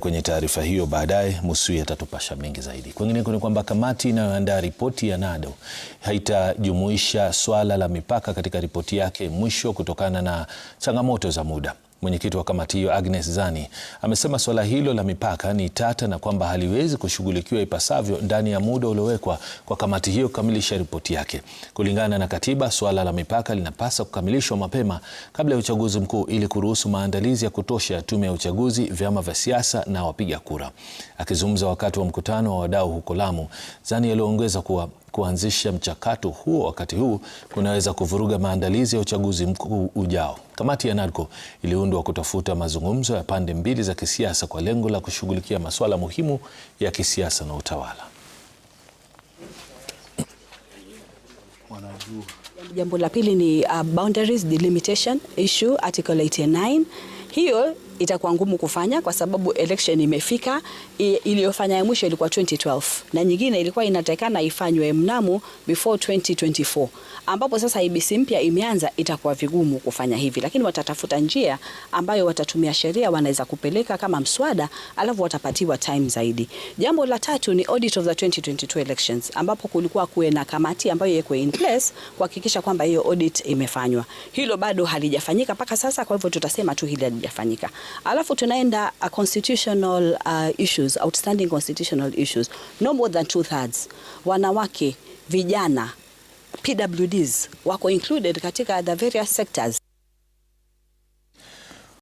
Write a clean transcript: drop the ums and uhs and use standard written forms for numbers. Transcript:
Kwenye taarifa hiyo baadaye Musui atatupasha mengi zaidi. Kwingineko ni kwamba kamati inayoandaa ripoti ya NADO haitajumuisha swala la mipaka katika ripoti yake mwisho kutokana na changamoto za muda. Mwenyekiti wa kamati hiyo Agnes Zani amesema swala hilo la mipaka ni tata na kwamba haliwezi kushughulikiwa ipasavyo ndani ya muda uliowekwa kwa kamati hiyo kukamilisha ripoti yake. Kulingana na katiba, swala la mipaka linapaswa kukamilishwa mapema kabla ya uchaguzi mkuu ili kuruhusu maandalizi ya kutosha ya tume ya uchaguzi, vyama vya siasa na wapiga kura. Akizungumza wakati wa mkutano wa wadau huko Lamu, Zani aliongeza kuwa kuanzisha mchakato huo wakati huu kunaweza kuvuruga maandalizi ya uchaguzi mkuu ujao. Kamati ya NADCO iliundwa kutafuta mazungumzo ya pande mbili za kisiasa kwa lengo la kushughulikia masuala muhimu ya kisiasa na utawala. Jambo la pili ni boundaries delimitation issue, article 89. Hiyo itakuwa ngumu kufanya kwa sababu election imefika. Iliyofanya ya mwisho ilikuwa 2012 na nyingine ilikuwa inatakana ifanywe mnamo before 2024, ambapo sasa IEBC mpya imeanza. Itakuwa vigumu kufanya hivi, lakini watatafuta njia ambayo watatumia sheria, wanaweza kupeleka kama mswada, alafu watapatiwa time zaidi. Jambo la tatu ni audit of the 2022 elections, ambapo kulikuwa kuwe na kamati ambayo iko in place kuhakikisha kwamba hiyo audit imefanywa. Hilo bado halijafanyika mpaka sasa, kwa hivyo tutasema tu hili halijafanyika. Alafu tunaenda constitutional issues, outstanding constitutional issues. No more than 2/3 wanawake, vijana, PWDs wako included katika the various sectors.